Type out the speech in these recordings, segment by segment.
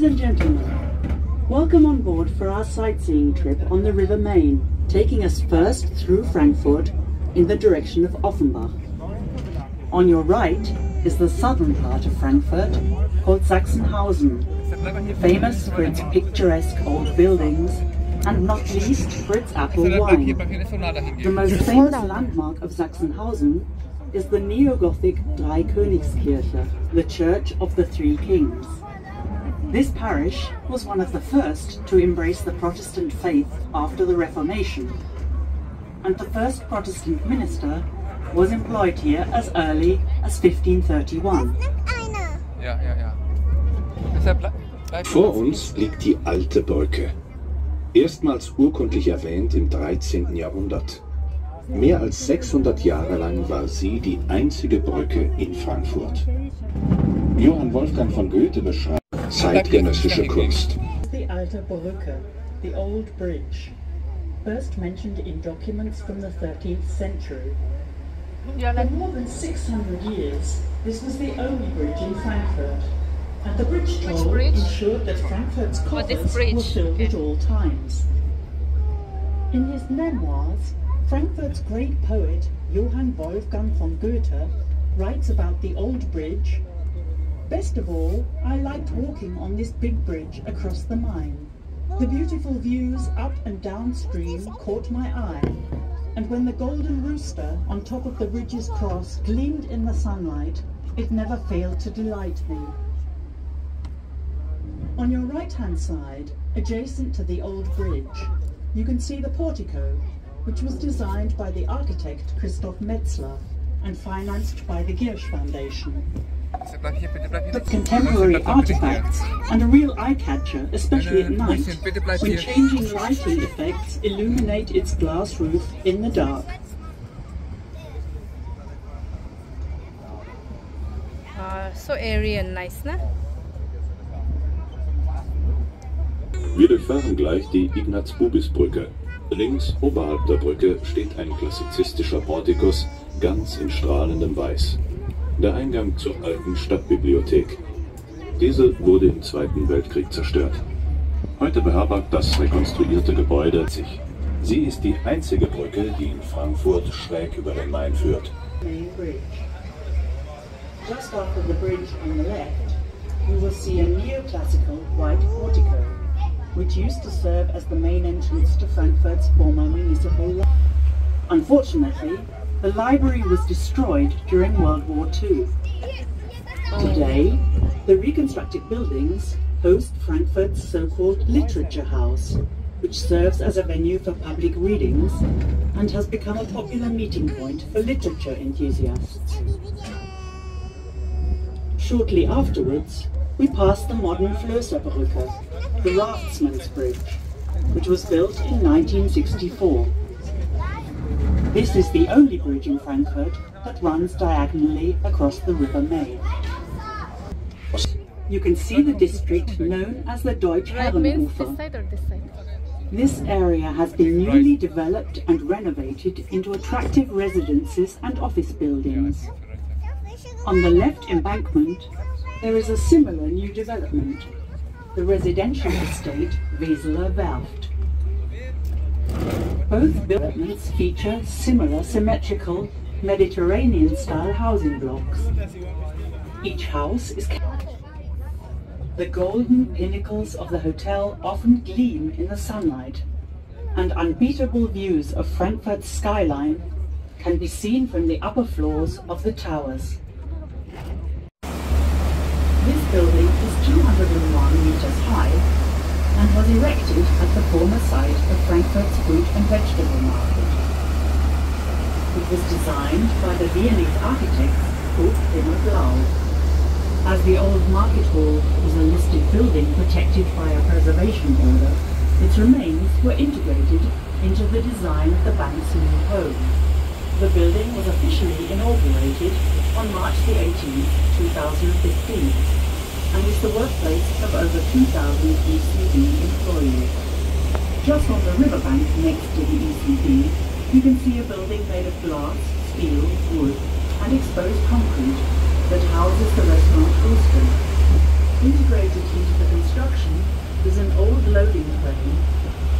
Ladies and gentlemen, welcome on board for our sightseeing trip on the River Main, taking us first through Frankfurt in the direction of Offenbach. On your right is the southern part of Frankfurt, called Sachsenhausen, famous for its picturesque old buildings and not least for its apple wine. The most famous landmark of Sachsenhausen is the neo-Gothic Dreikönigskirche, the Church of the Three Kings. This parish was one of the first to embrace the Protestant faith after the Reformation, and the first Protestant minister was employed here as early as 1531. Vor uns liegt die Alte Brücke, erstmals urkundlich erwähnt im 13. Jahrhundert. Mehr als 600 Jahre lang war sie die einzige Brücke in Frankfurt. Johann Wolfgang von Goethe beschreibt zeitgenössische Kunst. The Alte Brücke, the old bridge, first mentioned in documents from the 13th century. For more than 600 years, this was the only bridge in Frankfurt, and the bridge toll ensured that Frankfurt's coffers were filled at all times. In his memoirs, Frankfurt's great poet Johann Wolfgang von Goethe writes about the old bridge. Best of all, I liked walking on this big bridge across the Main. The beautiful views up and downstream caught my eye, and when the golden rooster on top of the bridge's cross gleamed in the sunlight, it never failed to delight me. On your right-hand side, adjacent to the old bridge, you can see the portico, which was designed by the architect Christoph Metzler and financed by the Giersch Foundation. The contemporary artifacts and a real eye-catcher, especially at night, when changing lighting effects illuminate its glass roof in the dark. So airy and nice, ne? Wir durchfahren gleich die Ignaz-Bubis-Brücke. Links oberhalb der Brücke steht ein klassizistischer Portikus, ganz in strahlendem Weiß. Der Eingang zur alten Stadtbibliothek. Diese wurde im Zweiten Weltkrieg zerstört. Heute beherbergt das rekonstruierte Gebäude sich. Sie ist die einzige Brücke, die in Frankfurt schräg über den Main führt. Just after the bridge on the left, you will see a neoclassical white portico, which used to serve as the main entrance to Frankfurt's former municipal library. Unfortunately, the library was destroyed during World War II. Today, the reconstructed buildings host Frankfurt's so-called Literature House, which serves as a venue for public readings and has become a popular meeting point for literature enthusiasts. Shortly afterwards, we passed the modern Flößerbrücke, the raftsman's bridge, which was built in 1964. This is the only bridge in Frankfurt that runs diagonally across the River Main. You can see the district known as the Deutsche Herrenufer. This area has been newly developed and renovated into attractive residences and office buildings. On the left embankment, there is a similar new development, the residential estate Weseler Werft. Both developments feature similar symmetrical Mediterranean-style housing blocks. Each house is the golden pinnacles of the hotel often gleam in the sunlight, and unbeatable views of Frankfurt's skyline can be seen from the upper floors of the towers. This building is 201 meters high and was erected at the former site of Frankfurt's fruit and vegetable market. It was designed by the Viennese architects Blau. As the old market hall was a listed building protected by a preservation order, its remains were integrated into the design of the bank's new home. The building was officially inaugurated on March 18, 2015, and is the workplace of over 2,000 ECB employees. Just on the riverbank next to the ECB, you can see a building made of glass, steel, wood, and exposed concrete that houses the restaurant Austin. Integrated into the construction is an old loading crane,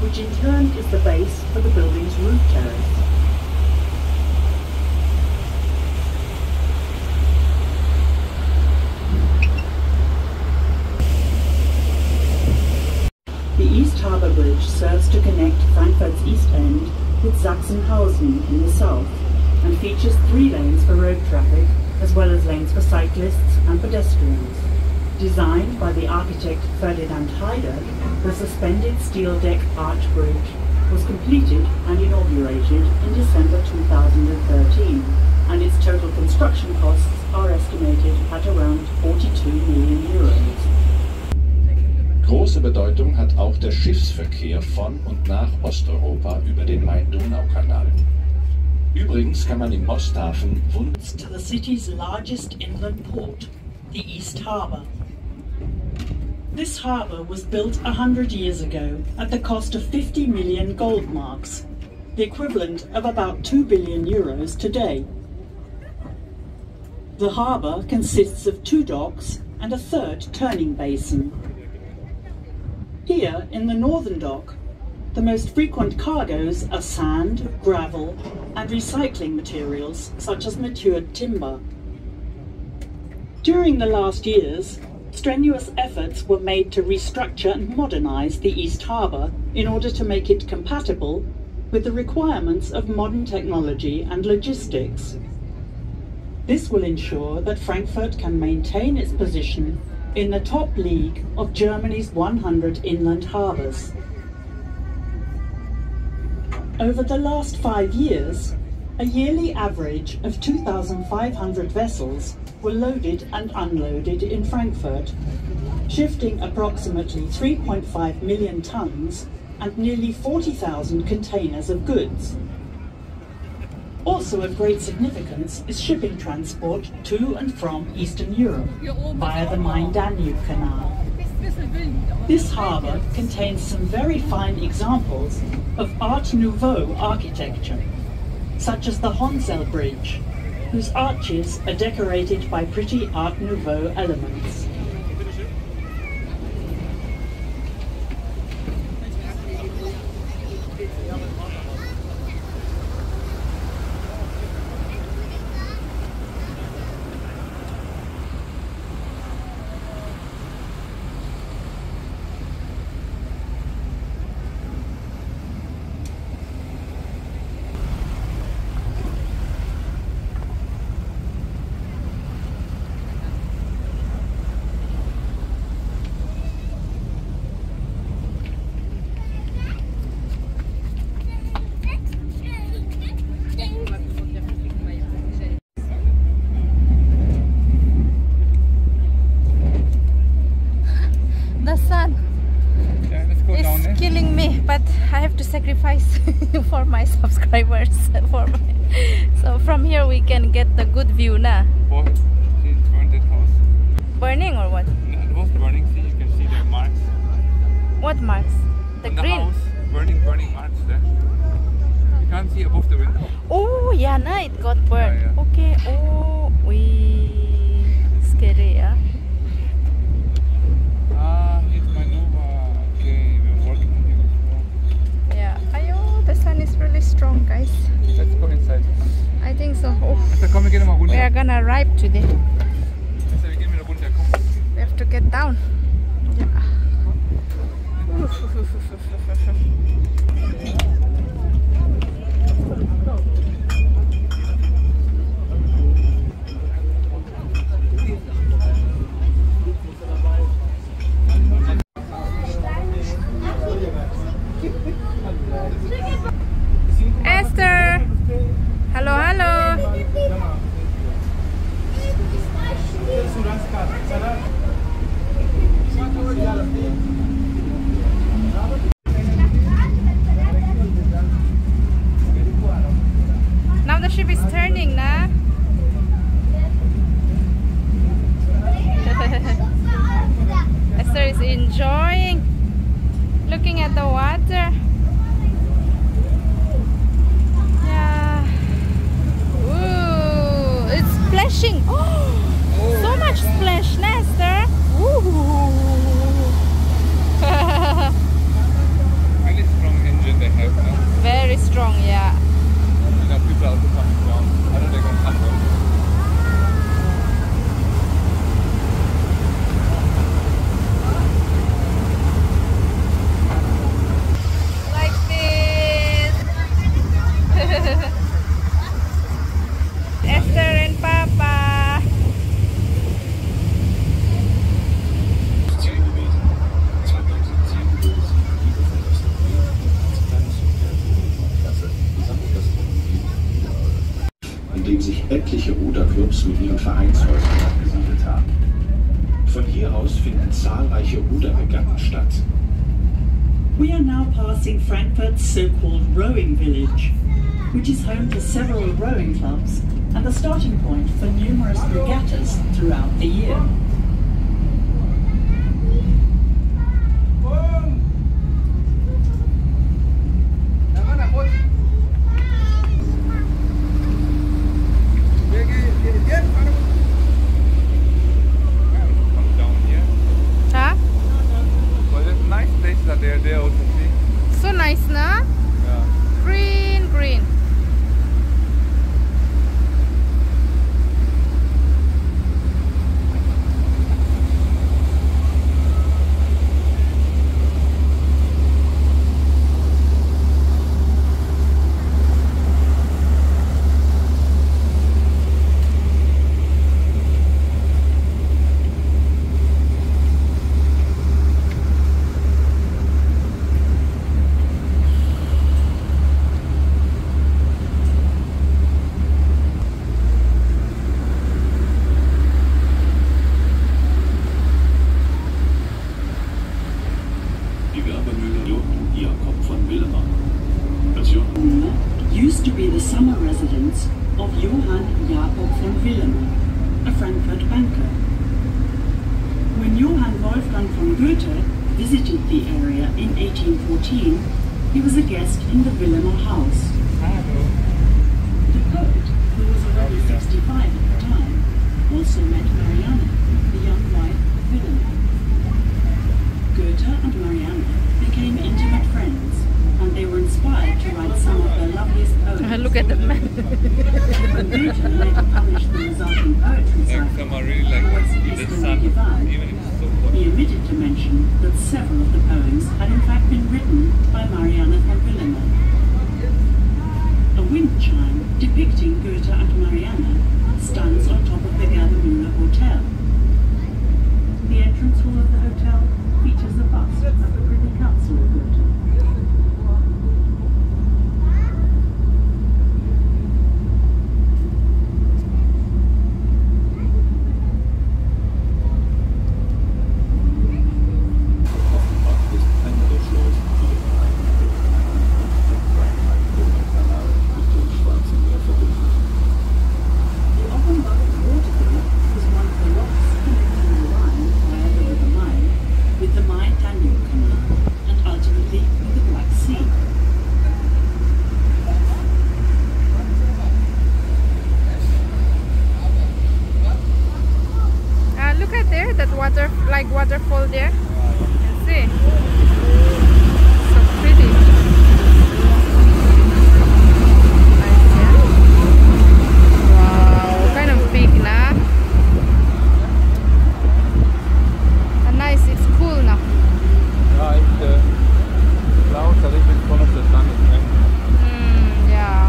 which in turn is the base for the building's roof terrace. The East Harbour Bridge serves to connect Frankfurt's east end with Sachsenhausen in the south, and features 3 lanes for road traffic, as well as lanes for cyclists and pedestrians. Designed by the architect Ferdinand Heider, the suspended steel deck arch bridge was completed and inaugurated in December 2013, and its total construction costs are estimated at around 42 million euros. Große Bedeutung hat auch der Schiffsverkehr von und nach Osteuropa über den Main-Donau-Kanal. Übrigens kann man im Osthafen to the city's largest inland port, the East Harbour. This harbour was built 100 years ago at the cost of 50 million gold marks, the equivalent of about 2 billion euros today. The harbour consists of 2 docks and a 3rd turning basin. Here, in the northern dock, the most frequent cargoes are sand, gravel, and recycling materials such as matured timber. During the last years, strenuous efforts were made to restructure and modernise the East Harbour in order to make it compatible with the requirements of modern technology and logistics. This will ensure that Frankfurt can maintain its position in the top league of Germany's 100 inland harbours. Over the last 5 years, a yearly average of 2,500 vessels were loaded and unloaded in Frankfurt, shifting approximately 3.5 million tons and nearly 40,000 containers of goods. Also of great significance is shipping transport to and from Eastern Europe via the Main-Danube Canal. This harbour contains some very fine examples of Art Nouveau architecture, such as the Honsel Bridge, whose arches are decorated by pretty Art Nouveau elements. Sacrifice for my subscribers so from here we can get the good view na. Oh, see, it's burned that house. Burning or what? No, it was burning. See, you can see the marks. What marks? The green? House, burning marks there. You can't see above the window. Oh yeah, na, it got burned. Yeah. Okay. Oh, scary, yeah. It's my Nova. Okay, we're working on it before. Yeah. Ayo, the sun is really strong, guys. Let's go inside. I think so. Oh, we are gonna arrive today. We have to get down. Yeah. Esther! Hello, hello! Now the ship is turning, nah? Esther is enjoying looking at the water. Yeah. Ooh, it's splashing. Oh, so much splash, Esther. Ooh. Clubs mit ihren Vereinshäusern angesiedelt haben. Von hier aus finden zahlreiche Ruderregatten statt. We are now passing Frankfurt's so-called rowing village, which is home to several rowing clubs and the starting point for numerous regattas throughout the year. Huh? Well, there's nice places that they're there also, see? So nice, na? Yeah. Green, green. Used to be the summer residence of Johann Jakob von Willemer, a Frankfurt banker. When Johann Wolfgang von Goethe visited the area in 1814, he was a guest in the Willemer house. The poet, who was already 65 at the time, also met Marianne, the young wife of Willemer. Goethe and Marianne became intimate friends, and they were inspired to write some of their loveliest poems. Look at them. When Goethe later published the resulting poetry Like cycle, some are really like the sun, even if it's so hot. he omitted to mention that several of the poems had in fact been written by Marianne von Willemer. A wind chime depicting Goethe and Marianne stands on top of the Gardemühle Hotel. The entrance hall of the hotel features a bust of the Privy Council of Goethe. Waterfall there. You see? So pretty. Nice, yeah? Wow, kind of big, nah? And nice, it's cool now. Yeah, if the clouds are a little bit in front of the sun, it's nice. Yeah.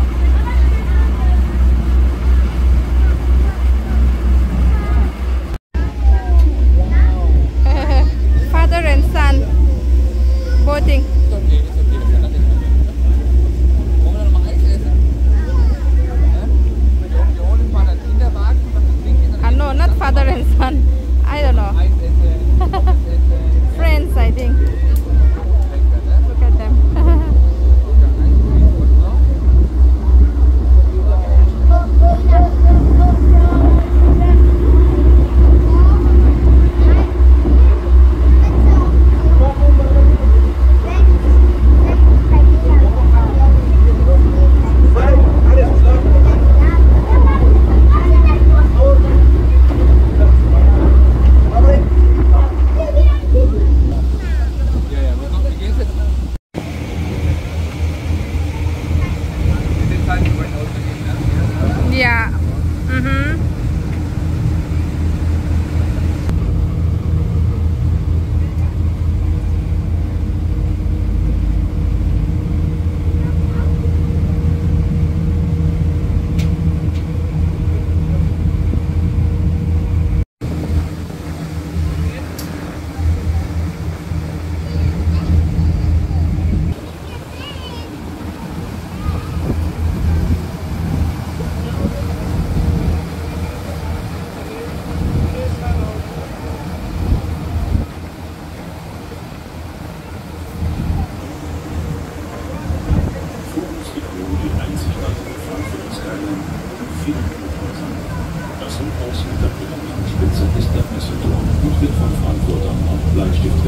Bleistift